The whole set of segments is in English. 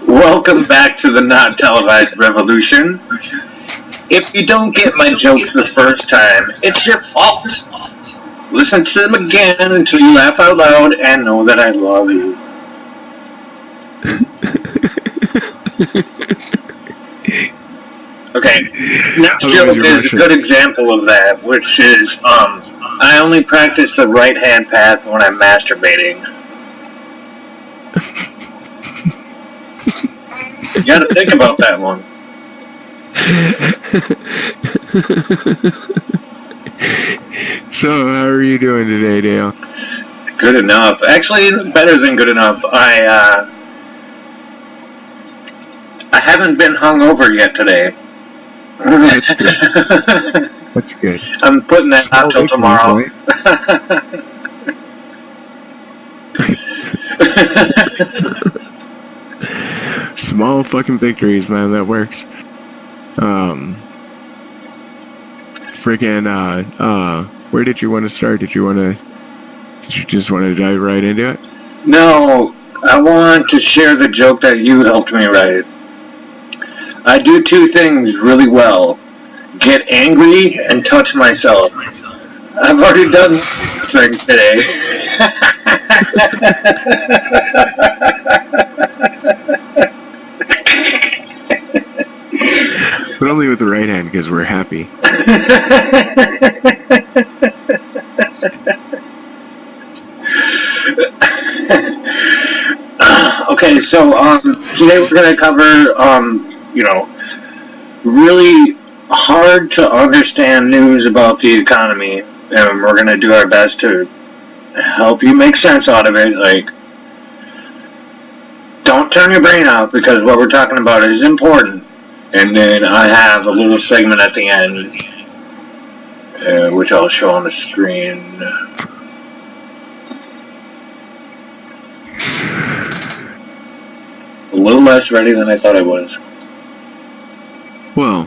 Welcome back to the not televised revolution. If you don't get my jokes the first time, it's your fault. Listen to them again until you laugh out loud and know that I love you. Okay, next joke is a good example of that, which is, I only practice the right-hand path when I'm masturbating. You gotta think about that one. So, how are you doing today, Dale? Good enough. Actually, better than good enough. I haven't been hungover yet today. That's good. That's good. I'm putting that out till tomorrow. Small fucking victories, man. That works. Where did you want to start? Did you just want to dive right into it? No, I want to share the joke that you helped me write. I do two things really well. Get angry and touch myself. I've already done things today. But only with the right hand because we're happy. Okay, so today we're going to cover, really hard to understand news about the economy, and we're going to do our best to help you make sense out of it. Like, don't turn your brain out because what we're talking about is important. And then I have a little segment at the end, which I'll show on the screen. A little less ready than I thought I was. Well,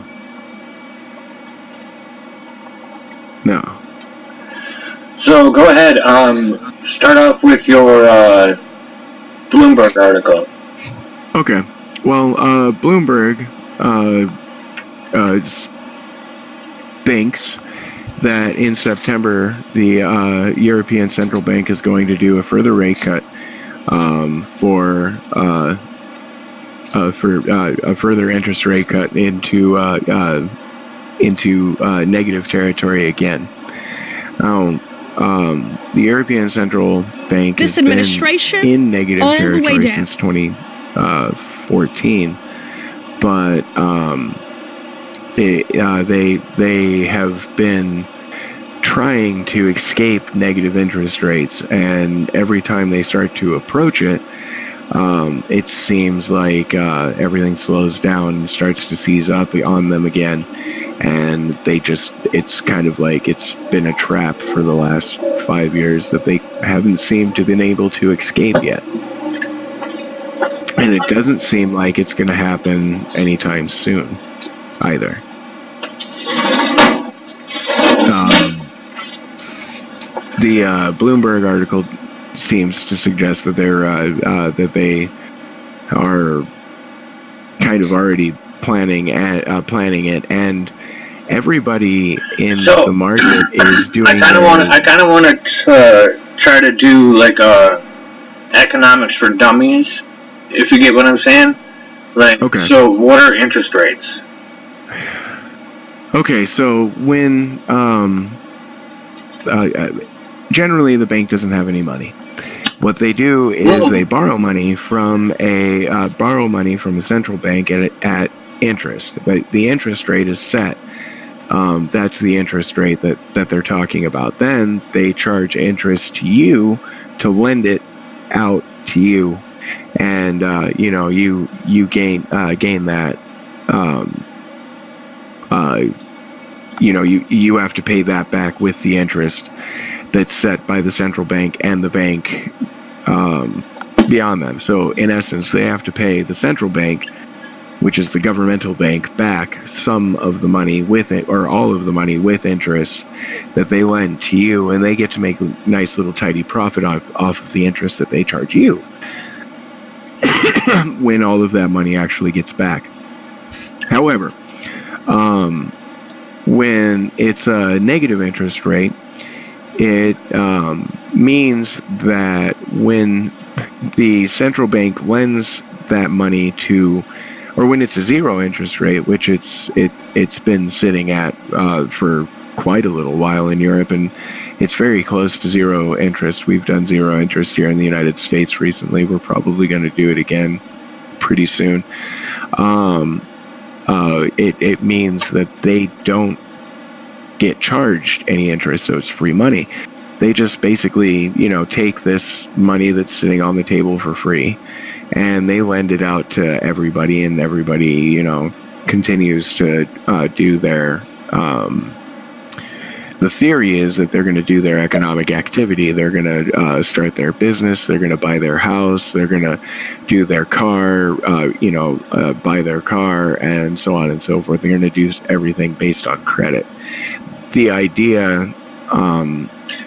no. So go ahead. Start off with your Bloomberg article. Okay. Well, Bloomberg thinks that in September the European Central Bank is going to do a further rate cut for a further interest rate cut into negative territory again. Now, the European Central Bank has been in negative territory since 2014, but they have been trying to escape negative interest rates, and every time they start to approach it, it seems like everything slows down and starts to seize up on them again. And it's kind of like it's been a trap for the last 5 years that they haven't seemed to been able to escape yet. And it doesn't seem like it's going to happen anytime soon either. The Bloomberg article seems to suggest that they are kind of already planning it, and everybody in the market is doing. I kind of want to try to do like economics for dummies, if you get what I'm saying. Like, okay. So what are interest rates? Okay, so when generally the bank doesn't have any money. What they do is they borrow money from a central bank at interest. But the interest rate is set. That's the interest rate that they're talking about. Then they charge interest to you to lend it out to you, and you gain that. You have to pay that back with the interest that's set by the central bank and the bank beyond them. So in essence, they have to pay the central bank, which is the governmental bank, back some of the money with it, or all of the money with interest that they lend to you, and they get to make a nice little tidy profit off of the interest that they charge you. when all of that money actually gets back. However, when it's a negative interest rate, it means that when the central bank lends that money to, or when it's a zero interest rate, which it's been sitting at for quite a little while in Europe, and it's very close to zero interest. We've done zero interest here in the United States recently. We're probably going to do it again pretty soon. It means that they don't get charged any interest, so it's free money. They just basically, take this money that's sitting on the table for free, and they lend it out to everybody, and everybody, continues to do their. The theory is that they're going to do their economic activity. They're going to start their business. They're going to buy their house. They're going to do their car, buy their car, and so on and so forth. They're going to do everything based on credit. The idea...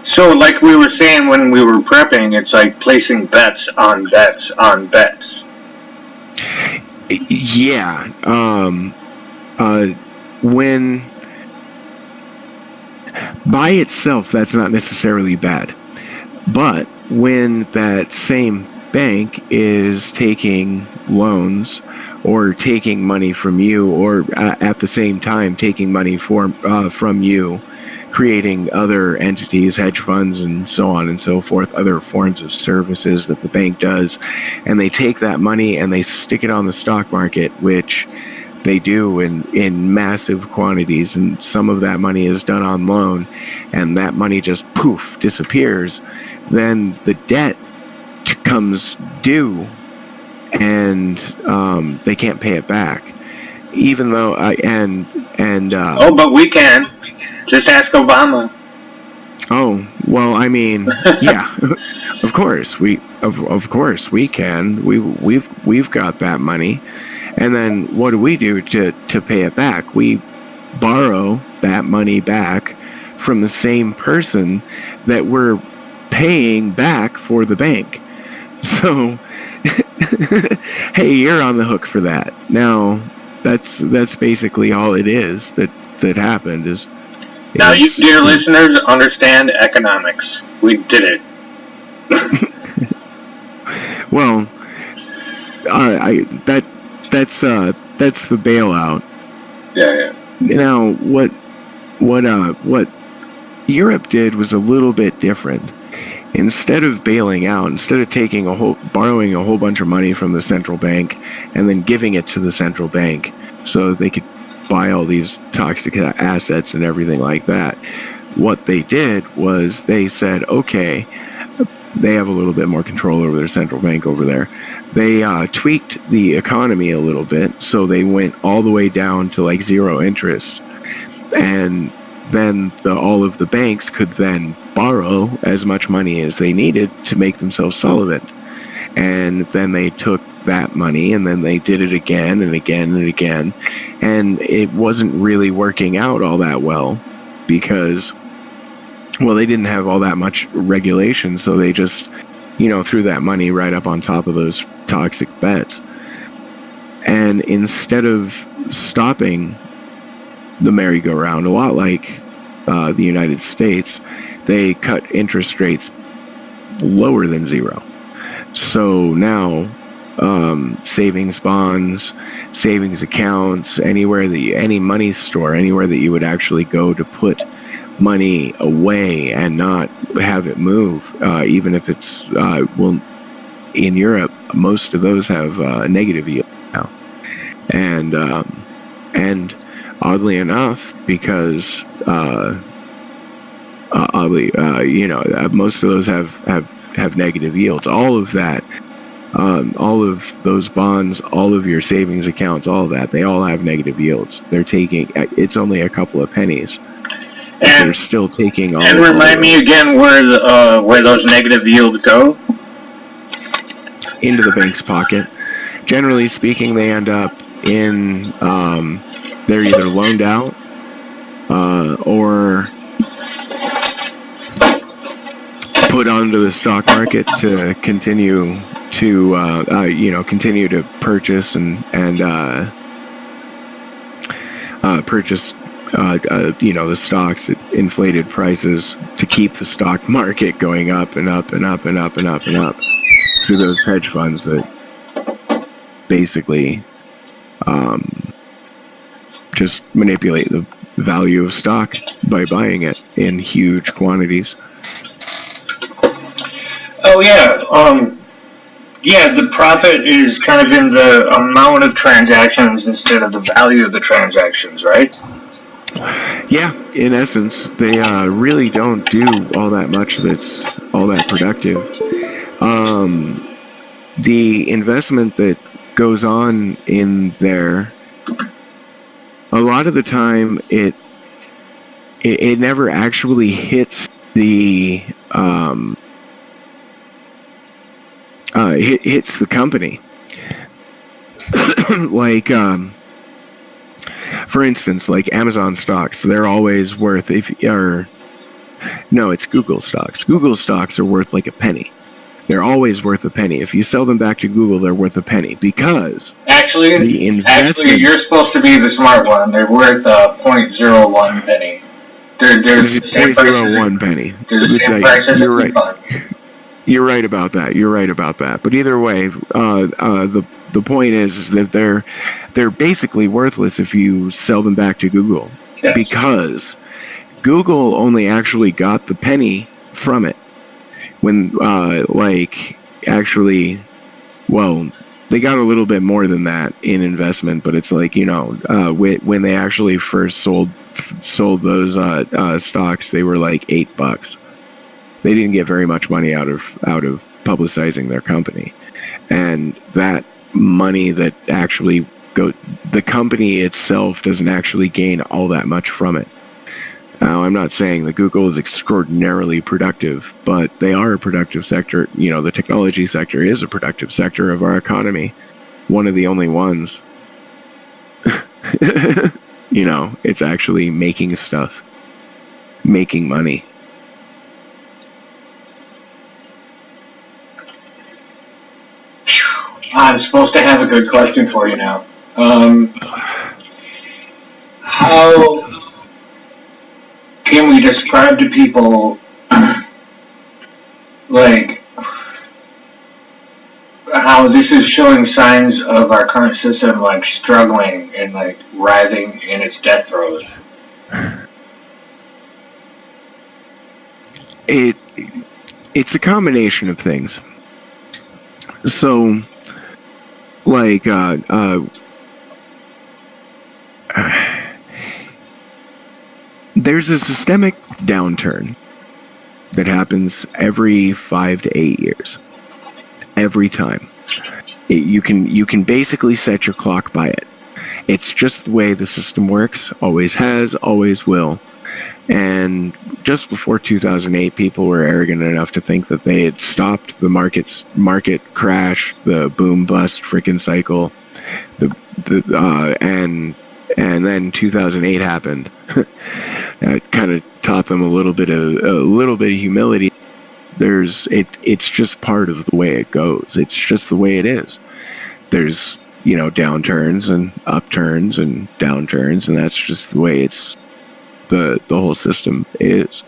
So like we were saying when we were prepping, it's like placing bets on bets on bets. Yeah. When... By itself, that's not necessarily bad. But when that same bank is taking loans or taking money from you, or at the same time taking money from you, creating other entities, hedge funds, and so on and so forth, other forms of services that the bank does, and they take that money and they stick it on the stock market, which they do in massive quantities, and some of that money is done on loan, and that money just poof disappears, then the debt comes due, and they can't pay it back, even though but we can. Just ask Obama. Oh, well, I mean, yeah, of course we can. We've got that money. And then what do we do to pay it back? We borrow that money back from the same person that we're paying back for the bank. So, hey, you're on the hook for that. Now, that's basically all it is that happened. Now, you dear listeners understand economics. We did it. Well, that's the bailout. Yeah. Now, what Europe did was a little bit different. Instead of bailing out, instead of borrowing a whole bunch of money from the central bank and then giving it to the central bank so they could buy all these toxic assets and everything like that, what they did was they said, okay, they have a little bit more control over their central bank over there. They tweaked the economy a little bit, so they went all the way down to like zero interest, and then all of the banks could then borrow as much money as they needed to make themselves solvent. And then they took that money and then they did it again and again and again, and it wasn't really working out all that well because, well, they didn't have all that much regulation, so they just threw that money right up on top of those toxic bets. And instead of stopping the merry-go-round, a lot like the United States, they cut interest rates lower than zero. So now savings bonds, savings accounts, any money store, anywhere that you would actually go to put money away and not have it move, even if it's in Europe, most of those have negative yield now, and oddly enough, because most of those have negative yields. All of that, all of those bonds, all of your savings accounts, all of that, they all have negative yields. They're taking, it's only a couple of pennies. And they're still taking all. And remind me again where those negative yields go. Into the bank's pocket. Generally speaking, they end up in. They're either loaned out or put onto the stock market to continue to continue to purchase and purchase the stocks at inflated prices to keep the stock market going up and up and up and up and up and up through those hedge funds that basically just manipulate the value of stock by buying it in huge quantities. Oh yeah, the profit is kind of in the amount of transactions instead of the value of the transactions, right? Yeah, in essence, they really don't do all that much that's all that productive. The investment that goes on in there, a lot of the time, it never actually hits the hits the company. Like, for instance, like Amazon stocks, they're always worth it's Google stocks. Google stocks are worth like a penny. They're always worth a penny. If you sell them back to Google, they're worth a penny because actually, you're supposed to be the smart one. They're worth 0.01 penny. They're 0.01 penny. They're the same price as you're right. You're right about that. But either way, the point is that they're basically worthless if you sell them back to Google, yes. Because Google only actually got the penny from it when they got a little bit more than that in investment, but it's like, when they actually first sold those stocks, they were like $8. They didn't get very much money out of publicizing their company, and that money that actually the company itself doesn't actually gain all that much from it. Now, I'm not saying that Google is extraordinarily productive, but they are a productive sector. The technology sector is a productive sector of our economy. One of the only ones. It's actually making stuff, making money. I'm supposed to have a good question for you now. How can we describe to people like how this is showing signs of our current system like struggling and like writhing in its death throes? It's a combination of things. So, like, there's a systemic downturn that happens every 5 to 8 years. Every time. You can basically set your clock by it. It's just the way the system works, always has, always will. And just before 2008, people were arrogant enough to think that they had stopped the market crash, the boom bust freaking cycle, and then 2008 happened. It kind of taught them a little bit of humility. It's just part of the way it goes. It's just the way it is. There's downturns and upturns and downturns, and that's just the way the whole system is,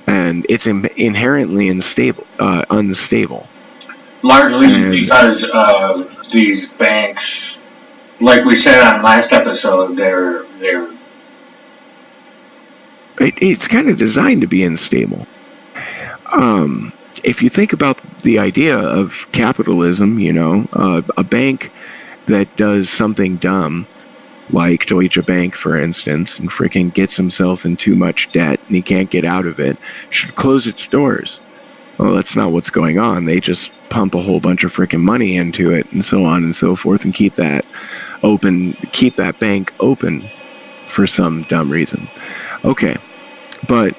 and it's inherently unstable. Largely because these banks, like we said on last episode, it's kind of designed to be unstable. If you think about the idea of capitalism, a bank that does something dumb, like Deutsche Bank, for instance, and freaking gets himself in too much debt and he can't get out of it, should close its doors. Well, that's not what's going on. They just pump a whole bunch of freaking money into it and so on and so forth and keep that bank open for some dumb reason. Okay, but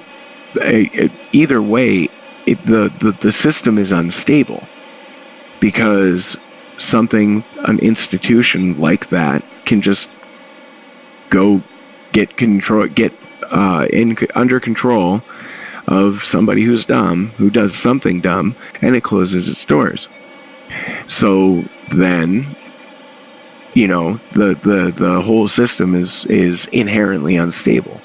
either way, the system is unstable because an institution like that can just go get under control of somebody who's dumb, who does something dumb, and it closes its doors. So then, the whole system is inherently unstable.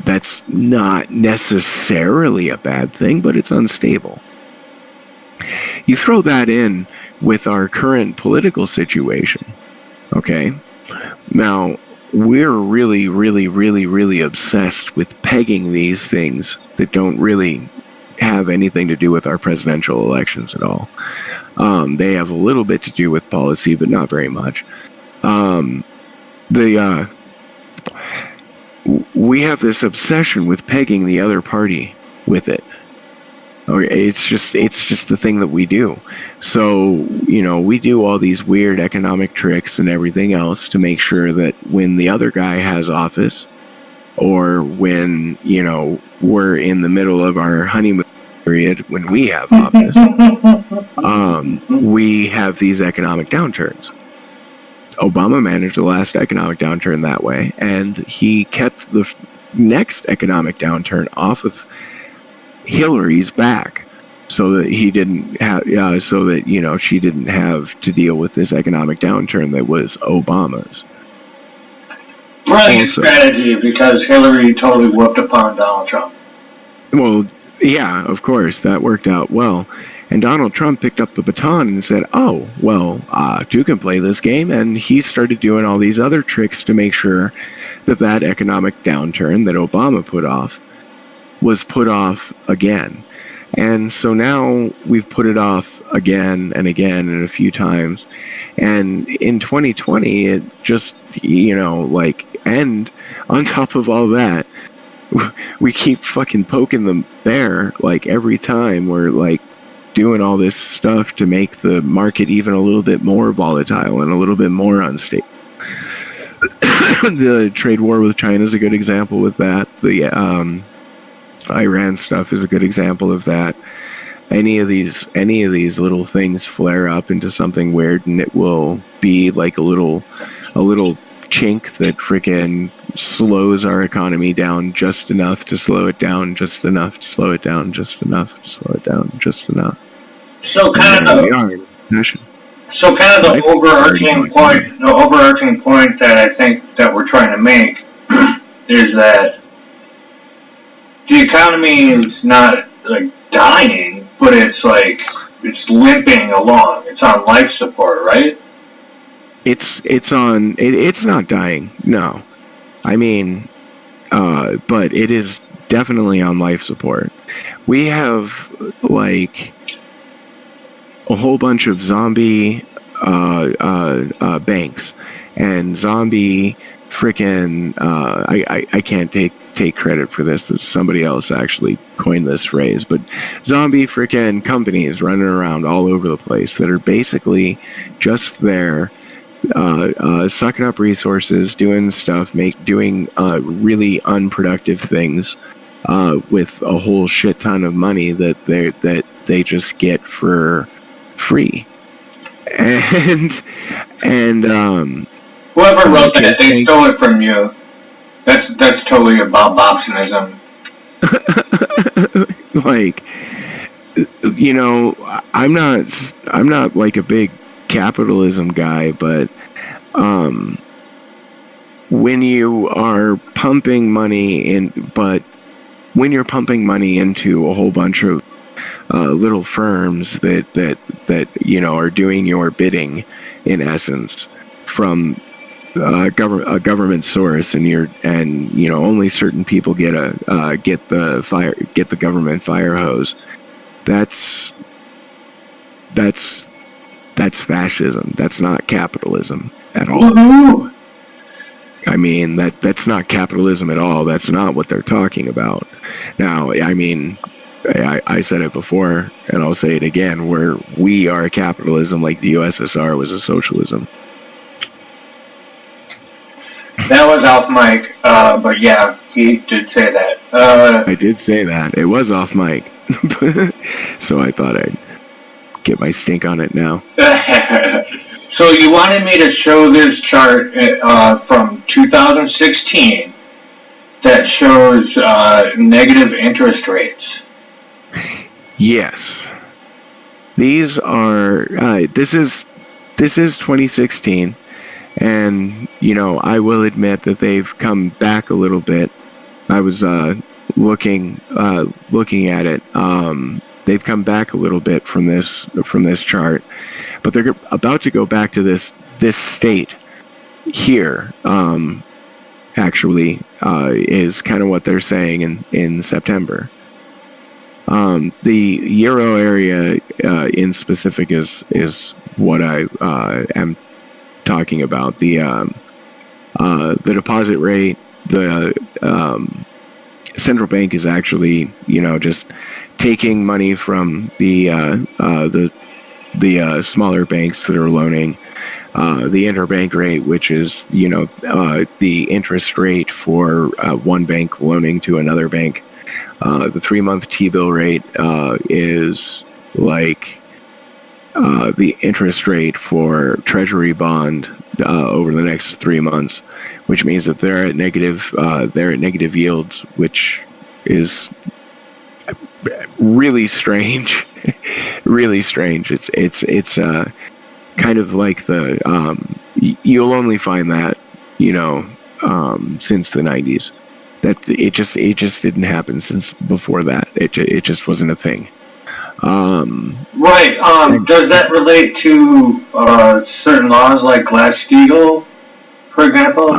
That's not necessarily a bad thing, but it's unstable. You throw that in with our current political situation, okay? Now, we're really, really, really, really obsessed with pegging these things that don't really have anything to do with our presidential elections at all. They have a little bit to do with policy, but not very much. We have this obsession with pegging the other party with it. It's just the thing that we do. So, we do all these weird economic tricks and everything else to make sure that when the other guy has office, or when, we're in the middle of our honeymoon period when we have office, we have these economic downturns. Obama managed the last economic downturn that way, and he kept the next economic downturn off of Hillary's back, so that he didn't have, she didn't have to deal with this economic downturn that was Obama's. Brilliant strategy, because Hillary totally whooped upon Donald Trump. Well, yeah, of course, that worked out well. And Donald Trump picked up the baton and said, two can play this game. And he started doing all these other tricks to make sure that economic downturn that Obama put off was put off again. And so now we've put it off again and again and a few times. And in 2020, it just, and on top of all that, we keep fucking poking the bear, every time we're, doing all this stuff to make the market even a little bit more volatile and a little bit more unstable. The trade war with China is a good example of that. The Iran stuff is a good example of that. Any of these little things flare up into something weird, and it will be like a little chink that freaking slows our economy down just enough to slow it down, just enough to slow it down, just enough to slow it down, just enough. So kind of the overarching point that I think that we're trying to make is that the economy is not dying, but it's limping along. It's on life support, right? It's not dying. No, I mean, but it is definitely on life support. We have a whole bunch of zombie banks and zombie freaking I can't take credit for this. Somebody else actually coined this phrase, but zombie freaking companies running around all over the place that are basically just there sucking up resources, doing stuff, doing really unproductive things with a whole shit ton of money that they just get for free. And whoever wrote that, they stole it from you. That's totally a Bob Bobsonism. I'm not like a big capitalism guy, but when you are pumping money when you're pumping money into a whole bunch of little firms that are doing your bidding, in essence, from a government source, and only certain people get the government fire hose. That's fascism. That's not capitalism at all. Woo-hoo! I mean, that's not capitalism at all. That's not what they're talking about. Now, I mean, I said it before, and I'll say it again, where we are a capitalism like the USSR was a socialism. That was off mic, but yeah, he did say that. I did say that. It was off mic. So I thought I'd get my stink on it now. So you wanted me to show this chart from 2016 that shows negative interest rates. Yes. these are this is 2016, and I will admit that they've come back a little bit. I was looking at it. They've come back a little bit from this chart, but they're about to go back to this state here. Actually, is kind of what they're saying in September. The euro area in specific is what I am talking about. The deposit rate, the central bank is actually just taking money from the smaller banks that are loaning. The interbank rate, which is the interest rate for one bank loaning to another bank. The 3-month T-bill rate is like the interest rate for Treasury bond over the next 3 months, which means that they're at negative yields, which is really strange. Really strange. It's kind of like you'll only find that since the 90s. That it just didn't happen since before that. It just wasn't a thing. Right. Does that relate to certain laws like Glass-Steagall, for example?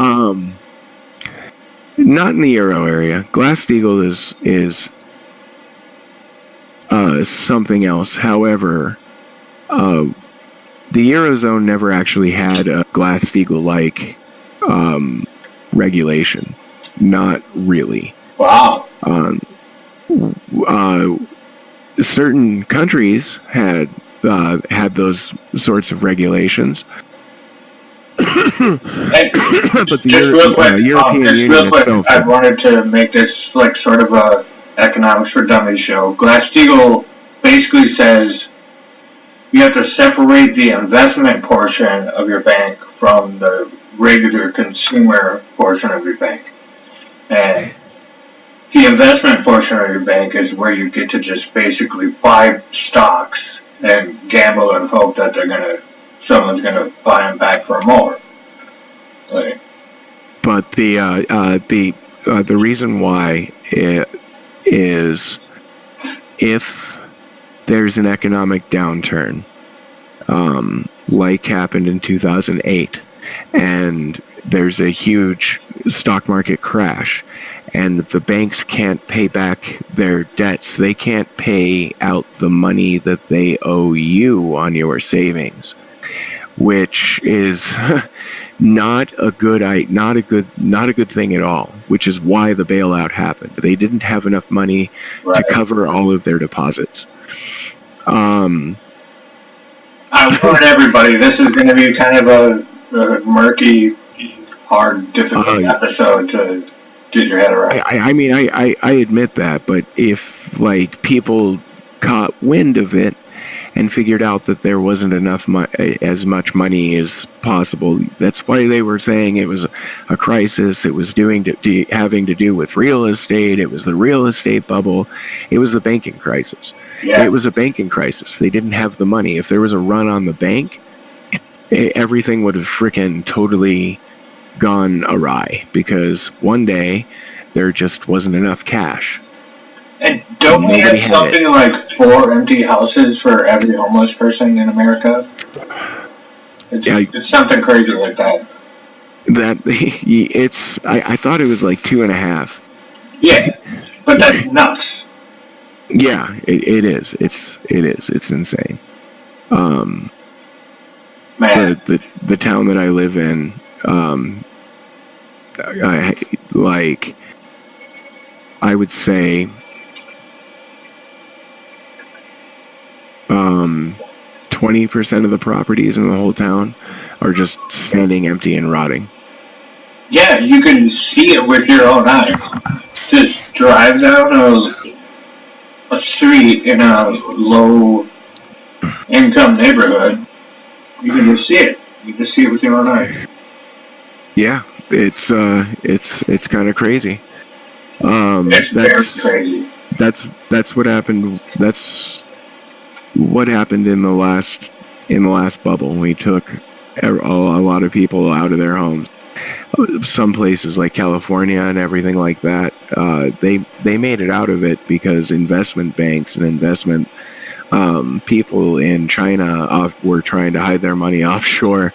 Not in the euro area. Glass-Steagall is something else. However, the Eurozone never actually had a Glass-Steagall-like regulation. Not really. Wow. Certain countries had those sorts of regulations. But the European Union itself. I wanted to make this like sort of a economics for dummies show. Glass-Steagall basically says you have to separate the investment portion of your bank from the regular consumer portion of your bank. And the investment portion of your bank is where you get to just basically buy stocks and gamble and hope that someone's gonna buy them back for more. But the reason why is if there's an economic downturn, like happened in 2008, and there's a huge stock market crash, and the banks can't pay back their debts. They can't pay out the money that they owe you on your savings, which is not a good thing at all. Which is why the bailout happened. They didn't have enough money to cover all of their deposits. I warned everybody. This is going to be kind of a murky, hard, difficult episode to get your head around. I admit that, but if people caught wind of it and figured out that there wasn't enough as much money as possible, that's why they were saying it was a crisis. It was having to do with real estate. It was the real estate bubble. It was the banking crisis. Yeah. It was a banking crisis. They didn't have the money. If there was a run on the bank, everything would have freaking totally gone awry, because one day there just wasn't enough cash. And don't we have something like 4 empty houses for every homeless person in America? It's something crazy like that. I thought it was like 2.5. Yeah, but that's nuts. Yeah, it is. It's insane. Man. The town that I live in, I would say 20% of the properties in the whole town are just standing empty and rotting. Yeah, you can see it with your own eyes. Just drive down a street in a low-income neighborhood. You can just see it. You can just see it with your own eyes. Yeah, it's kind of crazy. It's very crazy. That's what happened. That's what happened in the last bubble. We took a lot of people out of their homes. Some places like California and everything like that, they made it out of it because investment banks and investment people in China were trying to hide their money offshore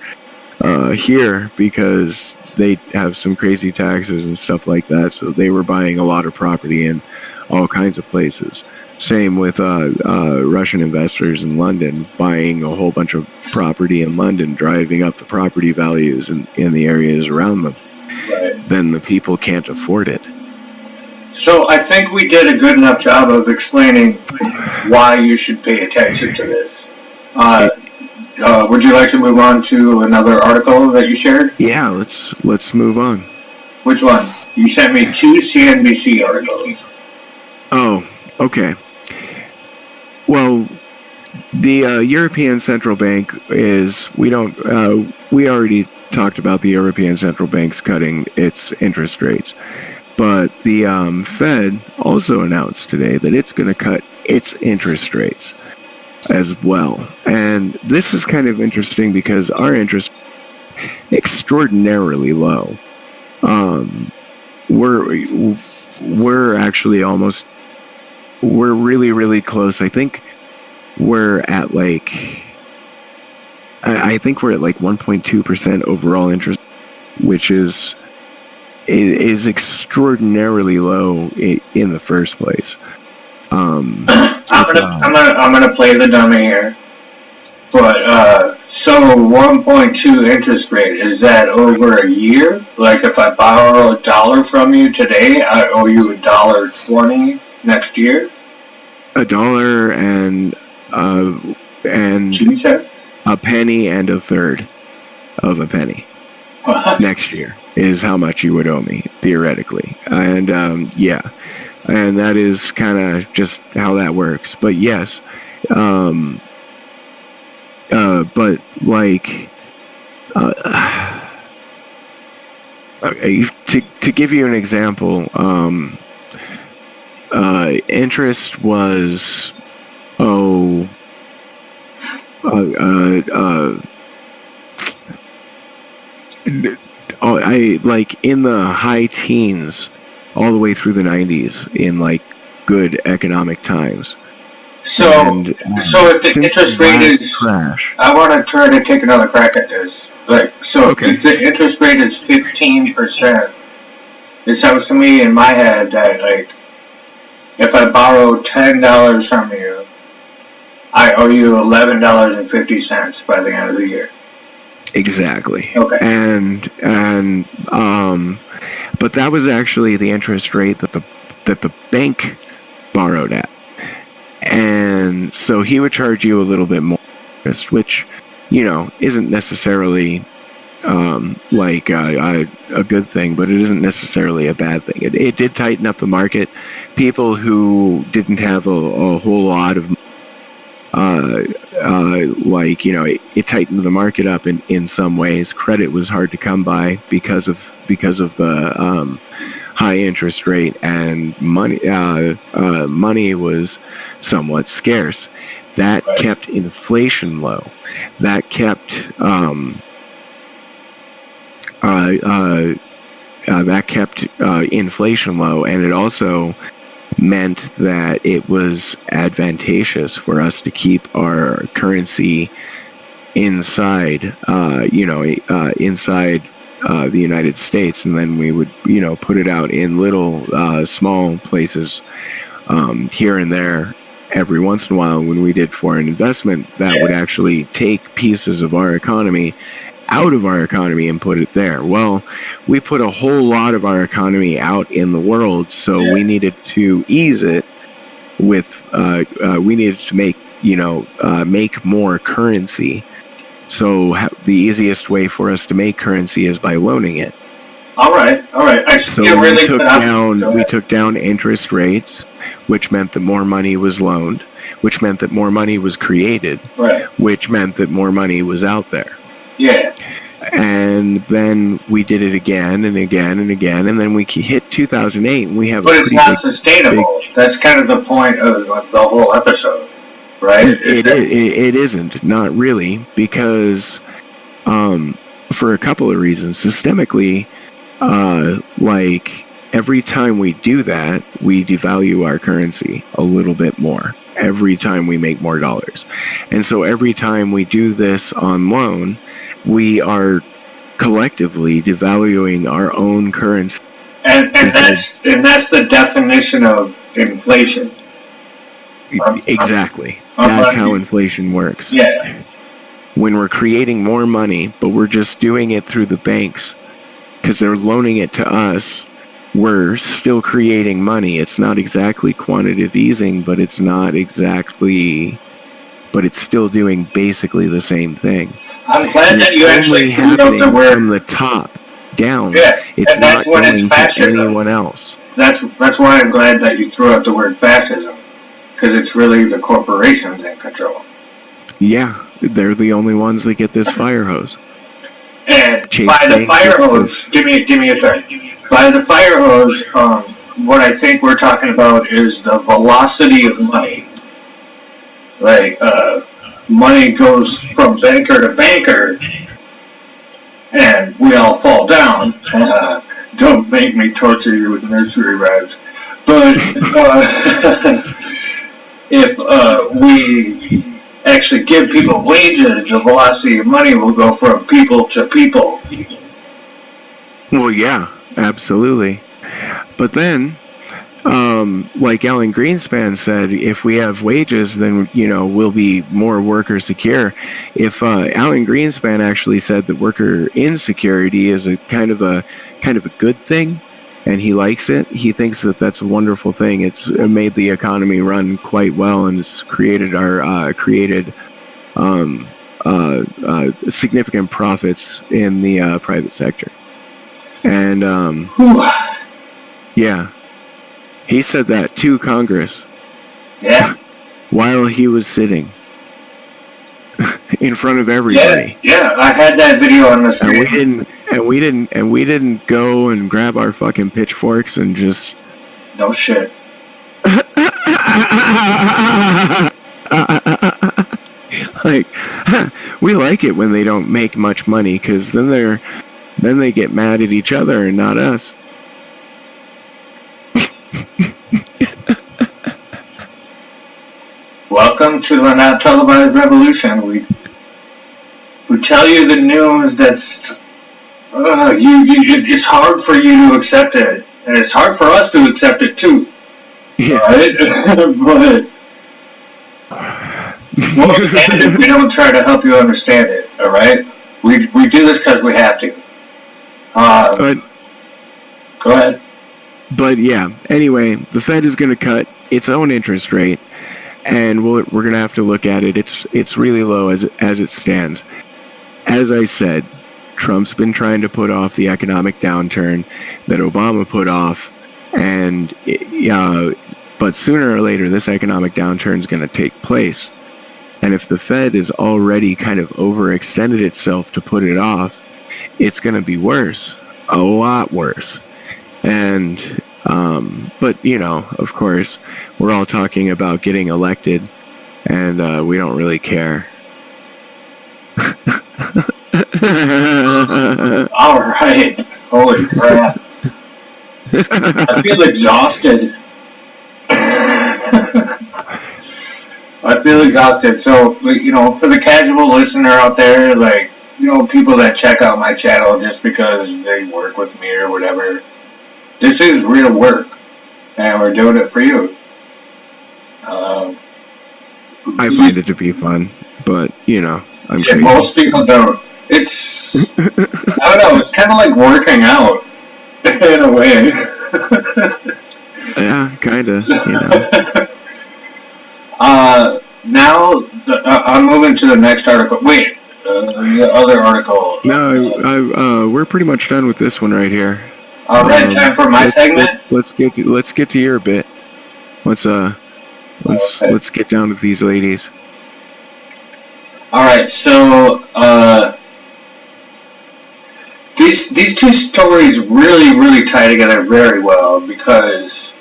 here because they have some crazy taxes and stuff like that. So they were buying a lot of property in all kinds of places. Same with Russian investors in London buying a whole bunch of property in London, driving up the property values in the areas around them. Right. Then the people can't afford it. So I think we did a good enough job of explaining why you should pay attention to this. Would you like to move on to another article that you shared? Yeah, let's move on. Which one? You sent me 2 CNBC articles. Oh, okay. Well, the European Central Bank we already talked about the European Central Bank's cutting its interest rates, but the Fed also announced today that it's going to cut its interest rates as well. And this is kind of interesting because our interest is extraordinarily low. We're actually we're really, really close. I think we're at I think we're at 1.2% overall interest, which is extraordinarily low in the first place. I'm gonna play the dummy here. But so 1.2 interest rate, is that over a year? Like if I borrow $1 from you today, I owe you $1.20 next year? $1 and 2 cents? a penny and a third of a penny next year is how much you would owe me theoretically. And yeah, and that is kind of just how that works. But yes, but to give you an example, interest was in the high teens all the way through the 90s in good economic times. So if the interest rate is crash, I want to try to take another crack at this. Okay. If the interest rate is 15%, it sounds to me in my head that if I borrow $10 from you, I owe you $11.50 by the end of the year. Exactly. Okay. And but that was actually the interest rate that the bank borrowed at. And so he would charge you a little bit more interest, which, isn't necessarily a good thing, but it isn't necessarily a bad thing. It did tighten up the market. People who didn't have a whole lot of it tightened the market up in some ways. Credit was hard to come by because of the high interest rate, and money was somewhat scarce. That kept inflation low. That kept inflation low, and it also meant that it was advantageous for us to keep our currency inside the United States, and then we would put it out in little small places here and there every once in a while. When we did foreign investment, that would actually take pieces of our economy out of our economy and put it there. Well, we put a whole lot of our economy out in the world, so we needed to ease it with we needed to make more currency. So the easiest way for us to make currency is by loaning it. All right. So we took down interest rates, which meant that more money was loaned, which meant that more money was created, which meant that more money was out there. Yeah. And then we did it again and again and again, and then we hit 2008, and we have. But it's not sustainable. That's kind of the point of the whole episode. right? It isn't, not really, because for a couple of reasons. Systemically, like every time we do that, we devalue our currency a little bit more. Every time we make more dollars. And so every time we do this on loan, we are collectively devaluing our own currency. And that's the definition of inflation. Exactly. That's how inflation works. Yeah. When we're creating more money, but we're just doing it through the banks because they're loaning it to us, we're still creating money. It's not exactly quantitative easing, but it's still doing basically the same thing. I'm glad that you actually happening the word from the top down. Yeah, it's not going to anyone else. That's why I'm glad that you threw out the word fascism, because it's really the corporations in control. Yeah, they're the only ones that get this fire hose. And by the fire hose, give me a turn. By the fire hose, what I think we're talking about is the velocity of money. Like, money goes from banker to banker, and we all fall down. Don't make me torture you with nursery rhymes. But if we actually give people wages, the velocity of money will go from people to people. Well, yeah, absolutely. But then, like Alan Greenspan said, if we have wages, then, we'll be more worker secure. If Alan Greenspan actually said that worker insecurity is a kind of a good thing, and he likes it. He thinks that that's a wonderful thing. It's made the economy run quite well, and it's created significant profits in the private sector. And yeah, he said that to Congress. Yeah. While he was sitting in front of everybody. Yeah, I had that video on the screen. And we didn't go and grab our fucking pitchforks and just... No shit. Like, we like it when they don't make much money, because then they get mad at each other and not us. Welcome to the not televised revolution. We tell you the news that's it's hard for you to accept it, and it's hard for us to accept it too. Yeah. Right? But we don't try to help you understand it. All right, we do this because we have to. Go ahead. But yeah, anyway, the Fed is going to cut its own interest rate, and we're going to have to look at it. It's really low as it stands. As I said, Trump's been trying to put off the economic downturn that Obama put off, but sooner or later this economic downturn is going to take place. And if the Fed has already kind of overextended itself to put it off, it's going to be worse, a lot worse. And but of course, we're all talking about getting elected, and we don't really care. All right. Holy crap. I feel exhausted. So, for the casual listener out there, like, people that check out my channel just because they work with me or whatever, this is real work, and we're doing it for you. I find it to be fun, but, I'm crazy. Most people don't. It's, I don't know, it's kind of like working out, in a way. Yeah, kind of, Now, I'm moving to the next article. Wait, the other article. No, we're pretty much done with this one right here. All right, time for my segment. Let's get to your bit. Let's get down with these ladies. All right, so these two stories really tie together very well, because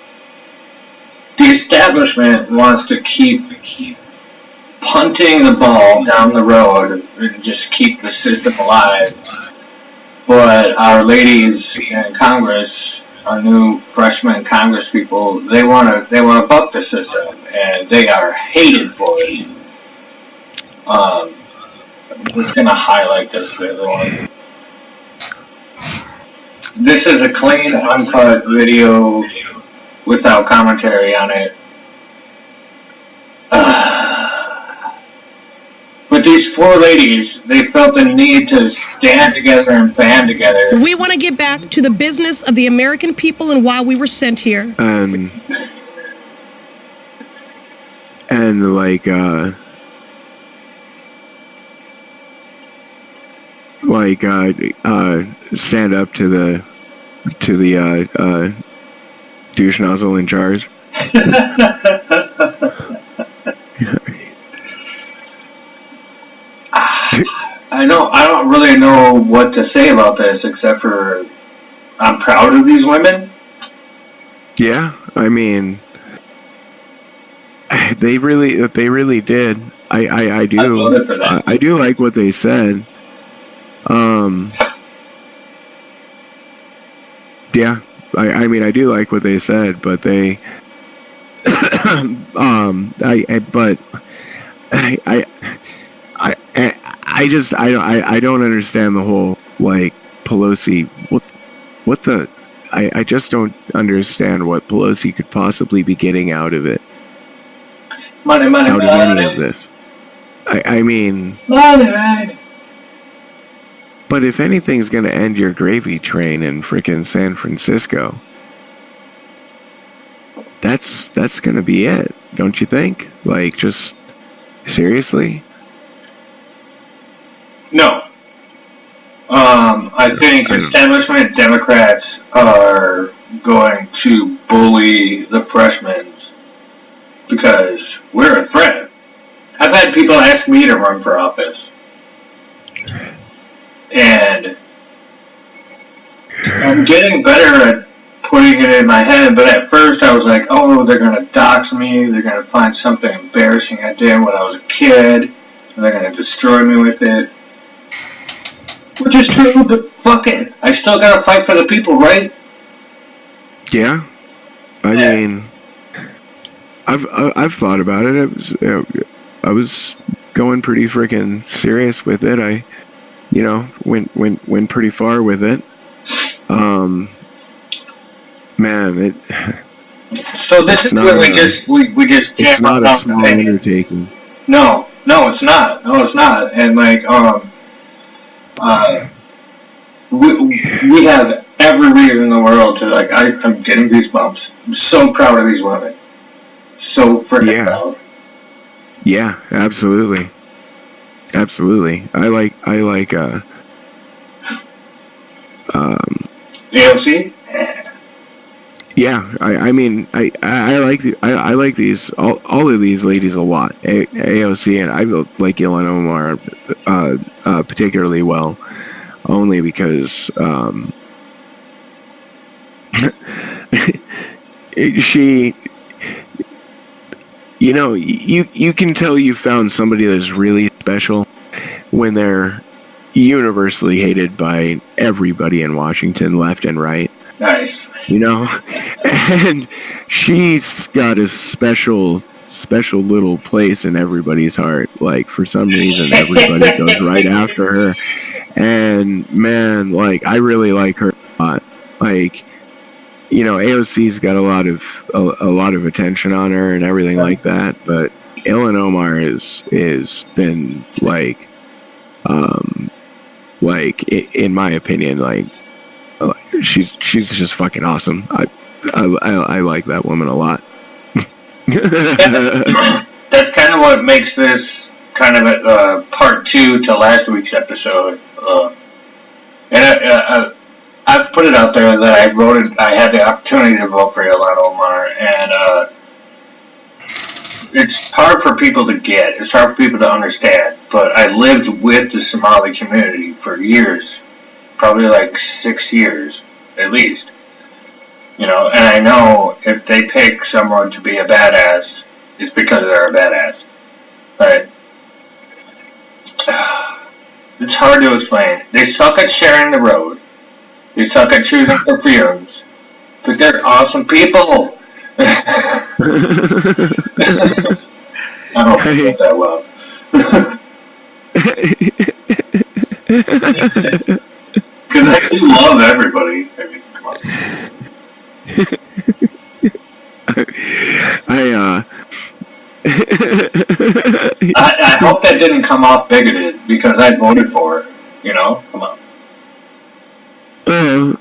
the establishment wants to keep punting the ball down the road and just keep the system alive. But our ladies in Congress, our new freshman Congress people, they want to buck the system, and they are hated for it. I'm just gonna highlight this for everyone. This is a clean, uncut video without commentary on it. But these four ladies, they felt the need to stand together and band together. We want to get back to the business of the American people and why we were sent here. And stand up to the douche nozzle in charge. I don't really know what to say about this except for I'm proud of these women. Yeah, I mean, they really did. I do. I do like what they said. Yeah, I mean, I do like what they said, but they, I don't understand the whole, like, Pelosi, what the, I just don't understand what Pelosi could possibly be getting out of it. Money, out of any of this. I mean, money. But if anything's going to end your gravy train in frickin' San Francisco, that's going to be it, don't you think? Like, just seriously? No. I think establishment Democrats are going to bully the freshmen because we're a threat. I've had people ask me to run for office. And I'm getting better at putting it in my head, but at first I was like, oh, they're going to dox me, they're going to find something embarrassing I did when I was a kid, and they're going to destroy me with it. Which is true, but fuck it. I still got to fight for the people, right? Yeah. I mean, I've thought about it. I was going pretty freaking serious with it. I went pretty far with it. Man, it. So this is where we just jam. It's not a small undertaking. No, it's not. And like, we have every reason in the world to like. I'm getting goosebumps. I'm so proud of these women. So freaking proud. Yeah, absolutely. Absolutely. I like AOC? Yeah, I mean I like these all of these ladies a lot. AOC, and I like Ilhan Omar particularly well, only because she, you can tell you found somebody that's really special when they're universally hated by everybody in Washington, left and right. Nice. And she's got a special little place in everybody's heart. Like, for some reason, everybody goes right after her. And man, like, I really like her a lot. Like, AOC's got a lot of attention on her and everything like that. But Ilhan Omar is been in my opinion, like, she's just fucking awesome. I like that woman a lot. That's kind of what makes this kind of a part 2 to last week's episode. And I've put it out there that I had the opportunity to vote for Ilhan Omar, and it's hard for people to get. It's hard for people to understand. But I lived with the Somali community for years, probably like 6 years at least. And I know if they pick someone to be a badass, it's because they're a badass, right? It's hard to explain. They suck at sharing the road. They suck at choosing perfumes. But they're awesome people. I don't think that well. Because I do love everybody. I mean, come on. I hope that didn't come off bigoted because I voted for it. You know, come on. No,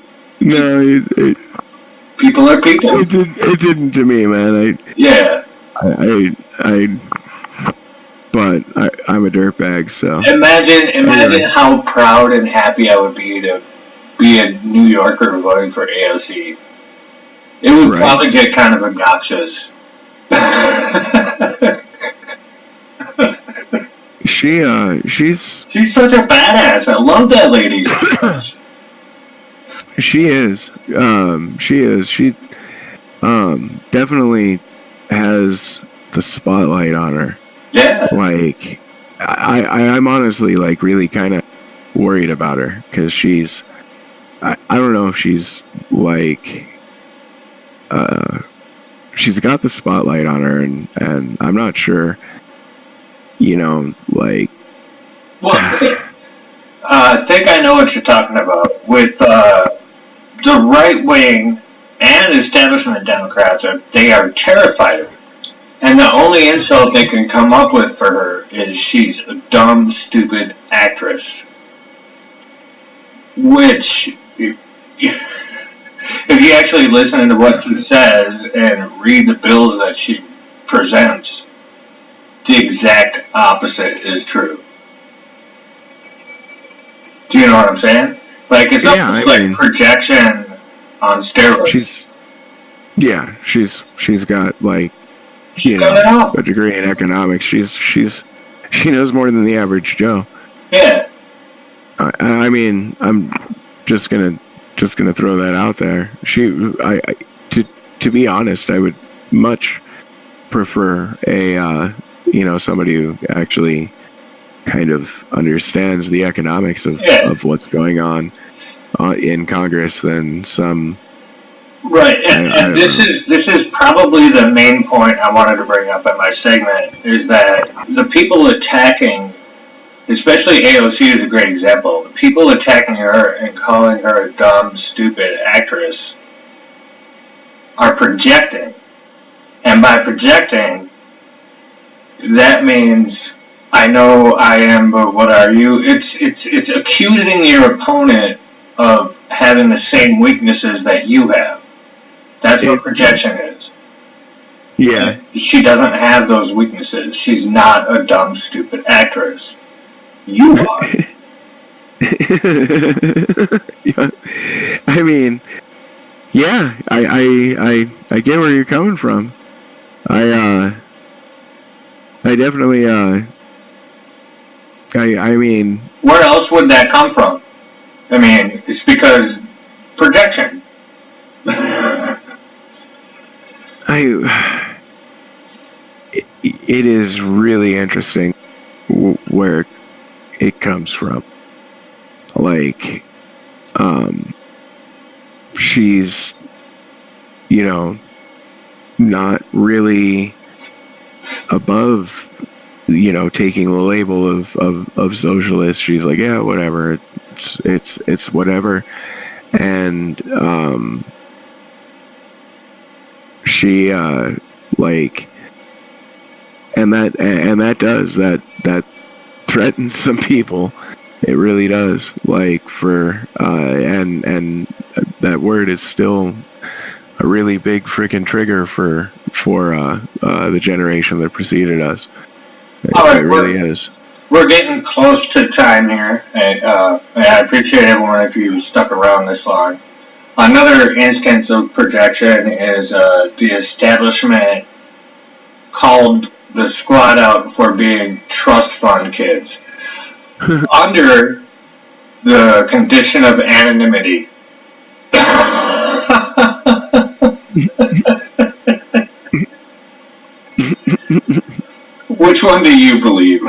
people are people. It didn't to me, man. But I'm a dirtbag, so. Imagine how proud and happy I would be to be a New Yorker voting for AOC. It would probably get kind of obnoxious. She's such a badass. I love that lady so much. She is. She definitely has the spotlight on her. Yeah. Like, I'm honestly, like, really kind of worried about her because she's. I don't know if she's like. She's got the spotlight on her, and I'm not sure. You know, like. Well, I think I know what you're talking about. With the right wing and establishment Democrats, they are terrified of her. And the only insult they can come up with for her is she's a dumb, stupid actress. Which, if you actually listen to what she says and read the bills that she presents, the exact opposite is true. Do you know what I'm saying? Like, it's almost like projection on steroids. She's got, like, you know, a degree in economics. She knows more than the average Joe. Yeah. I mean, I'm just gonna throw that out there. To be honest, I would much prefer somebody who actually kind of understands the economics of what's going on in Congress than some. Right, and this is probably the main point I wanted to bring up in my segment, is that the people attacking, especially AOC is a great example, the people attacking her and calling her a dumb, stupid actress are projecting. And by projecting, that means, I know I am, but what are you? It's accusing your opponent of having the same weaknesses that you have. That's what projection is. Yeah. And she doesn't have those weaknesses. She's not a dumb, stupid actress. You are. Yeah. I mean, yeah, I get where you're coming from. I definitely, I mean... Where else would that come from? I mean, it's because projection. It is really interesting where it comes from. Like, she's, you know, not really above, you know, taking the label of socialist. She's like, yeah, whatever. It's whatever. And, she, like, and that threatens some people. It really does. Like, for, and that word is still a really big freaking trigger for the generation that preceded us. It really is. We're getting close to time here, and I appreciate everyone if you stuck around this long. Another instance of projection is the establishment called the squad out for being trust fund kids under the condition of anonymity. Which one do you believe?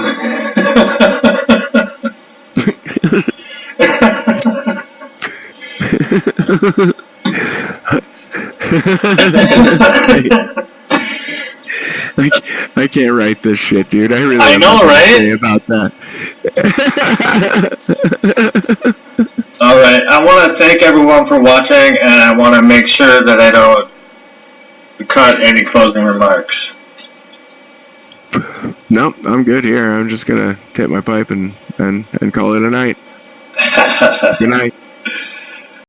I can't write this shit, dude. I really I know, right? About that. All right. I want to thank everyone for watching, and I want to make sure that I don't cut any closing remarks. Nope, I'm good here. I'm just gonna tip my pipe and call it a night. Good night.